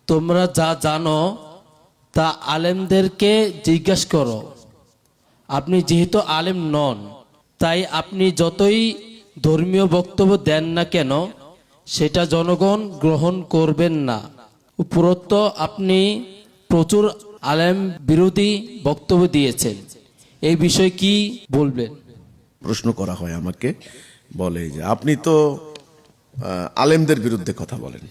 তোমরা যা জানো তা আলেমদেরকে জিজ্ঞেস করো। আপনি যেহেতু আলেম নন, তাই আপনি যতই ধর্মীয় বক্তব্য দেন না কেন সেটা জনগণ গ্রহণ করবেন না। উপরোক্ত আপনি প্রচুর আলেম বিরোধী বক্তব্য দিয়েছেন, এই বিষয়ে কি বলবেন? প্রশ্ন করা হয় আমাকে, বলে যে আপনি তো আলেমদের বিরুদ্ধে কথা বলেন।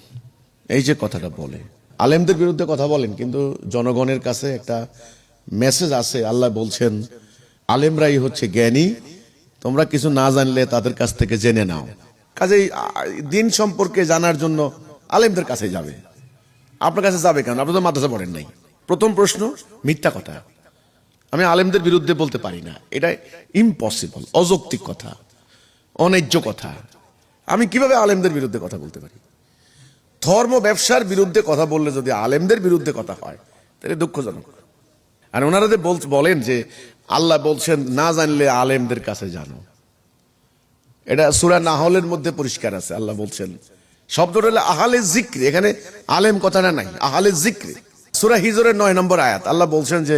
এই যে কথাটা বলে আলেমদের বিরুদ্ধে কথা বলেন, কিন্তু জনগণের কাছে একটা মেসেজ আছে। আল্লাহ বলছেন আলেমরাই হচ্ছে জ্ঞানী, তোমরা কিছু না জানলে তাদের কাছ থেকে জেনে নাও। কাজেই দিন সম্পর্কে জানার জন্য আলেমদের কাছে যাবে। আপনার কাছে যাবে কেন? আপনি তো মাদ্রাসা পড়েন নাই। প্রথম প্রশ্ন মিথ্যা কথা। আমি আলেমদের বিরুদ্ধে বলতে পারি না, এটা ইম্পসিবল, অযৌক্তিক কথা, অন্যায্য কথা। আমি কিভাবে আলেমদের বিরুদ্ধে কথা বলতে পারি? ধর্ম ব্যবসার বিরুদ্ধে কথা বললে যদি আলেমদের বিরুদ্ধে কথা হয় তাহলে দুঃখজনক। আর ওনারা যে বলেন যে আল্লাহ বলছেন না জানলে আলেমদের কাছে জানো, এটা সূরা নাহলের মধ্যে পরিষ্কার আছে। আল্লাহ বলছেন শব্দটা হলো আহলে জিক্র, এখানে আলেম কথাটা নাই, আহলে জিক্র। সূরা হিজরের 9 নম্বর আয়াত আল্লাহ বলছেন যে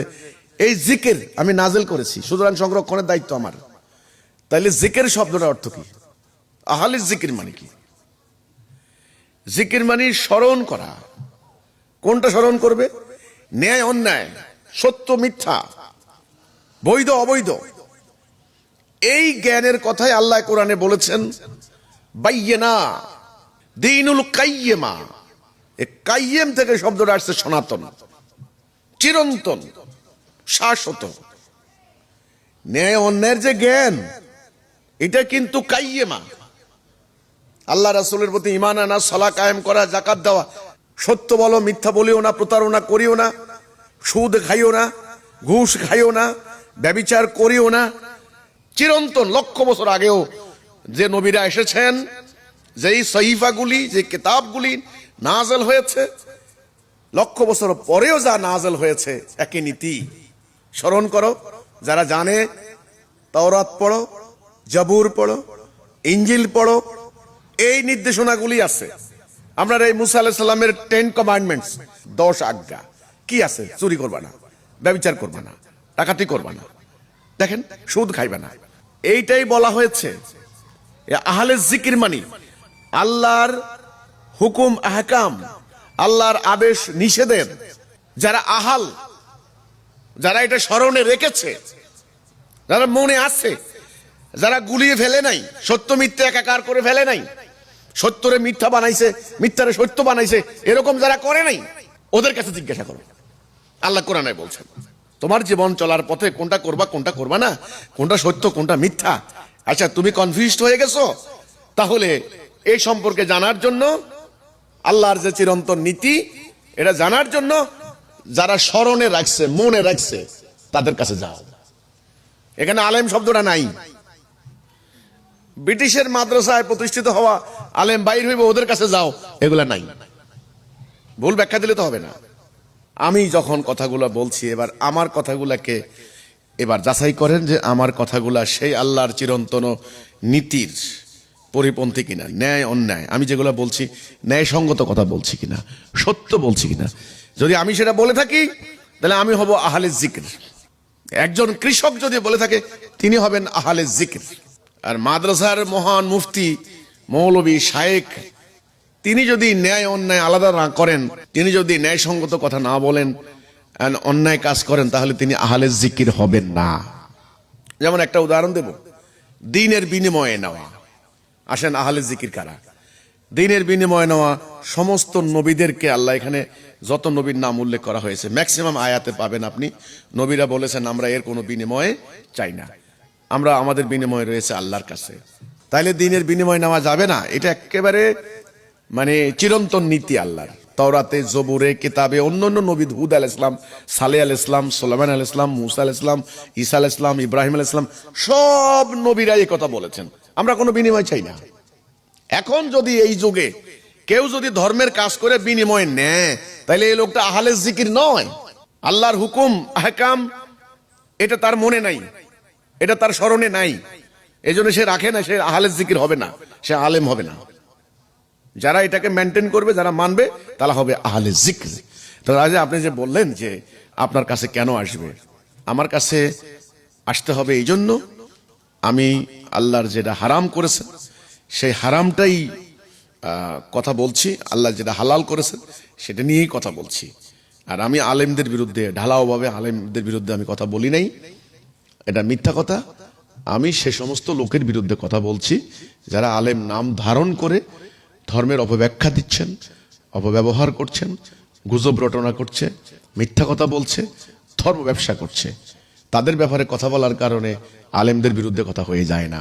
এই জিকির আমি নাজিল করেছি, সুতরাং সংরক্ষণের দায়িত্ব আমার। তাইলে জিকির শব্দটার অর্থ কি? আহলে জিকির মানে কি? জিকির মানে স্মরণ করা। কোনটা স্মরণ করবে? ন্যায় অন্যায়, সত্য মিথ্যা, বৈধ অবৈধ, এই জ্ঞানের কথাই আল্লাহ কোরআনে বলেছেন বাইয়িনা দীনুল কাইয়্যিমা। এই কাইয়্যিম থেকে শব্দটা আসছে সনাতন, চিরন্তন, শাশ্বত। ন্যায় অন্যায়ের যে জ্ঞান, এটা কিন্তু কাইয়্যিমা। আল্লাহ রাসূলের প্রতি ঈমান আনা, সালাত কায়েম করা, যাকাত দেওয়া, সত্য বলো, মিথ্যা বলিও না, প্রতারণা করিও না, সুদ খাইও না, ঘুষ খাইও না, ব্যভিচার করিও না। চিরন্তন, লক্ষ বছর আগেও যে নবীরা এসেছেন, যেই সহিফাগুলি, যে কিতাবগুলি নাযিল হয়েছে, লক্ষ বছর পরেও যা নাযিল হয়েছে একই নীতি। স্মরণ করো, যারা জানে তাওরাত পড়ো, জাবুর পড়ো, ইনজিল পড়ো, এই নির্দেশনাগুলি আছে। আমরা এই মুসা আলাইহিস সালামের 10 কমান্ডমেন্টস, 10 আজ্ঞা কি আছে? চুরি করবা না, ব্যভিচার করবা না, ডাকাতি করবা না, দেখেন সুদ খাইবা না, এইটাই বলা হয়েছে। আহলে জিকির মানি আল্লাহর হুকুম আহকাম, আল্লাহর আদেশ নিষেধের যারা আহাল, যারা এটা স্মরণে রেখেছে, যারা মনে আছে, যারা গুলিয়ে ফেলে নাই, সত্য মিথ্যা একাকার করে ফেলে নাই, সত্যরে মিথ্যা বানাইছে, মিথ্যারে সত্য বানাইছে, এরকম যারা করে নাই, ওদের কাছে জিজ্ঞাসা করো। আল্লাহ কোরআনে বলছেন তোমার জীবন চলার পথে কোনটা করবা, কোনটা করবা না, কোনটা সত্য, কোনটা মিথ্যা। আচ্ছা, তুমি কনফিউজড হয়ে গেছো? তাহলে এই সম্পর্কে জানার জন্য, আল্লাহর যে চিরন্তন নীতি, এটা জানার জন্য যারা স্মরণে রাখছে, মনে রাখছে, তাদের কাছে যাও। এখানে আলেম শব্দটা নাই। ব্রিটিশের মাদ্রাসায় প্রতিষ্ঠিত হওয়া আলেম বাইর হইবে, ওদের কাছে যাও, এগুলা নাই। ভুল ব্যাখ্যা দিলে তো হবে না। আমি যখন কথাগুলা বলছি, এবার আমার কথাগুলাকে এবার যাচাই করেন যে আমার কথাগুলা সেই আল্লাহর চিরন্তন নীতির পরিপন্থী কিনা, ন্যায় অন্যায়, আমি যেগুলো বলছি ন্যায়সঙ্গত কথা বলছি কিনা, সত্য বলছি কিনা। যদি আমি সেটা বলে থাকি তাহলে আমি হব আহলে জিকির। একজন কৃষক যদি বলে থাকে তিনি হবেন আহলে জিকির। আর মাদ্রাসার মহান মুফতি, মৌলবী, শায়েখ, তিনি যদি ন্যায় অন্যায় আলাদা না করেন, তিনি যদি ন্যায়সঙ্গত কথা না বলেন, অন্যায় কাজ করেন, তাহলে তিনি আহলে জিকির হবেন না। যেমন একটা উদাহরণ দেব, দ্বীনের বিনিময়ে নেওয়া। আসেন, আহলে জিকির কারা? দ্বীনের বিনিময়ে নেওয়া সমস্ত নবীদেরকে আল্লাহ, এখানে যত নবীর নাম উল্লেখ করা হয়েছে ম্যাক্সিমাম আয়াতে পাবেন আপনি, নবীরা বলেছেন আমরা এর কোনো বিনিময়ে চাই না, আমরা আমাদের বিনিময় রয়েছে আল্লাহর কাছে। তাইলে দ্বীনের বিনিময় নেওয়া যাবে না? এটা একেবারে মানে চিরন্তন নীতি আল্লাহর। তাওরাতে, জবুরে, কিতাবে অন্যান্য নবী, হুদ আলাইহিস সালাম, সালেহ আলাইহিস সালাম, সুলাইমান আলাইহিস সালাম, মুসা আলাইহিস সালাম, ঈসা আলাইহিস সালাম, ইব্রাহিম আলাইহিস সালাম, সব নবীরা এই কথা বলেছেন, আমরা কোনো বিনিময় চাই না। এখন যদি এই যুগে কেউ যদি ধর্মের কাজ করে বিনিময় নেয়, তাহলে এই লোকটা আহলে জিকির নয়। আল্লাহর হুকুম আহকাম এটা তার মনে নাই, এটা তার স্মরণে নাই, এজন্য সে রাখে না, সে আহলে জিকির হবে না, সে আলেম হবে না। যারা এটাকে মেনটেন করবে, যারা মানবে, তারা হবে আহলে জিক্র। তো আজ আপনি যে বললেন যে আপনার কাছে কেন আসবে, আমার কাছে আসতে হবে এই জন্য, আমি আল্লাহর যেটা হারাম করেছেন সেই হারামটাই কথা বলছি, আল্লাহ যেটা হালাল করেছেন সেটা নিয়েই কথা বলছি। আর আমি আলেমদের বিরুদ্ধে, ঢালাওভাবে আলেমদের বিরুদ্ধে আমি কথা বলি নাই, এটা মিথ্যা কথা। আমি সে সমস্ত লোকের বিরুদ্ধে কথা বলছি যারা আলেম নাম ধারণ করে ধর্মের অপব্যাখ্যা দিচ্ছেন, অপব্যবহার করছেন, গুজব রটনা করছে, মিথ্যা কথা বলছে, ধর্ম ব্যবসা করছে। তাদের ব্যাপারে কথা বলার কারণে আলেমদের বিরুদ্ধে কথা হয়ে যায় না।